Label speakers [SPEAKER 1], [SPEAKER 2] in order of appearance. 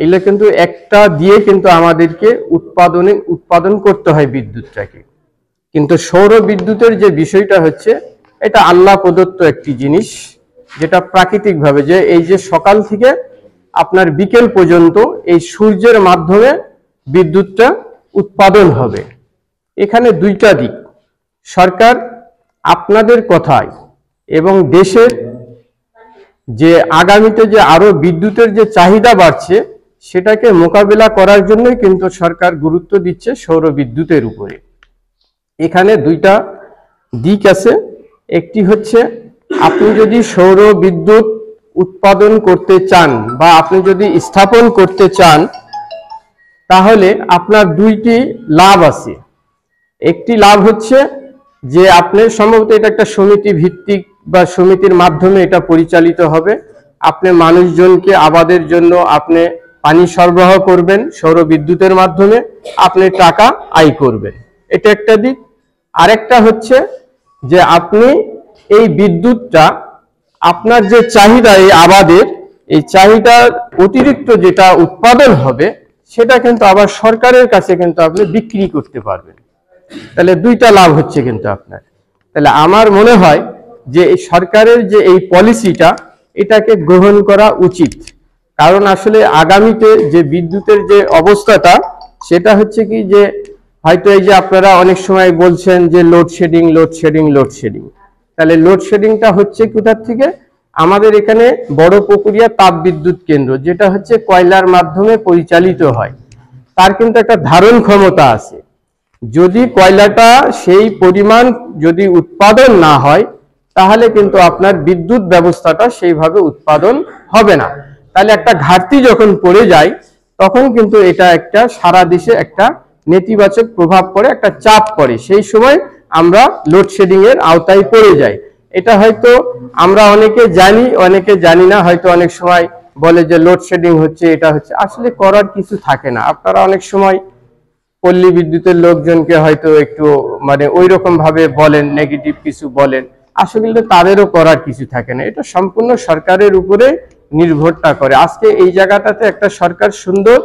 [SPEAKER 1] এগুলো কিন্তু একটা দিয়ে কিন্তু আমাদেরকে উৎপাদন করতে হয় বিদ্যুৎটাকে। কিন্তু সৌর বিদ্যুতের যে বিষয়টা হচ্ছে, এটা আল্লাহ প্রদত্ত একটি জিনিস, যেটা প্রাকৃতিকভাবে, যে এই যে সকাল থেকে আপনার বিকেল পর্যন্ত এই সূর্যের মাধ্যমে বিদ্যুৎটা উৎপাদন হবে। এখানে দুইটা দিক, সরকার আপনাদের কথায় এবং দেশের যে আগামীতে যে আরো বিদ্যুতের যে চাহিদা বাড়ছে, সেটাকে মোকাবিলা করার জন্যই কিন্তু সরকার গুরুত্ব দিচ্ছে সৌর বিদ্যুতের উপরে। এখানে দুইটা দিক আছে। একটি হচ্ছে, আপনি যদি সৌর বিদ্যুৎ উৎপাদন করতে চান বা আপনি যদি স্থাপন করতে চান, তাহলে আপনার দুইটি লাভ আছে। একটি লাভ হচ্ছে যে আপনি সম্ভবত এটা একটা সমিতি ভিত্তিক বা সমিতির মাধ্যমে এটা পরিচালিত হবে। আপনি মানুষজনকে আবাদের জন্য আপনি পানি সরবরাহ করবেন সৌর বিদ্যুতের মাধ্যমে, আপনি টাকা আয় করবেন, এটা একটা দিক। আরেকটা হচ্ছে যে আপনি এই বিদ্যুৎটা আপনার যে চাহিদা, এই আবাদের এই চাহিদার অতিরিক্ত যেটা উৎপাদন হবে, সেটা কিন্তু আবার সরকারের কাছে কিন্তু আপনি বিক্রি করতে পারবেন। তাহলে দুইটা লাভ হচ্ছে কিন্তু আপনার। তাহলে আমার মনে হয় যে এই সরকারের যে এই পলিসিটা, এটাকে গ্রহণ করা উচিত। কারণ আসলে আগামীতে যে বিদ্যুতের যে অবস্থাটা, সেটা হচ্ছে কি যে হয়তো এই যে আপনারা অনেক সময় বলছেন যে লোডশেডিং লোডশেডিং লোডশেডিং, তাহলে লোডশেডিংটা হচ্ছে কোথার থেকে? আমাদের এখানে বড় পুকুরিয়া তাপ বিদ্যুৎ কেন্দ্র, যেটা হচ্ছে কয়লার মাধ্যমে পরিচালিত হয়, তার কিন্তু একটা ধারণ ক্ষমতা আছে। যদি কয়লাটা সেই পরিমাণ যদি উৎপাদন না হয়, তাহলে কিন্তু আপনার বিদ্যুৎ ব্যবস্থাটা সেইভাবে উৎপাদন হবে না। তাহলে একটা ঘাটতি যখন পড়ে যায়, তখন কিন্তু এটা একটা সারা দেশে একটা নেতিবাচক প্রভাব পড়ে, একটা চাপ পড়ে। সেই সময় আমরা লোডশেডিং এর আওতায় পড়ে যাই। এটা হয়তো আমরা অনেকে জানি, অনেকে জানি না। হয়তো অনেক সময় বলে যে লোডশেডিং হচ্ছে, এটা হচ্ছে, আসলে করার কিছু থাকে না। আপনারা অনেক সময় পল্লী বিদ্যুতের লোকজনকে হয়তো একটু মানে ওই রকম ভাবে বলেন, নেগেটিভ কিছু বলেন, আসলে তাদেরও করার কিছু থাকে না। এটা সম্পূর্ণ সরকারের উপরে নির্ভরটা করে। আজকে এই জায়গাটাতে একটা সরকার সুন্দর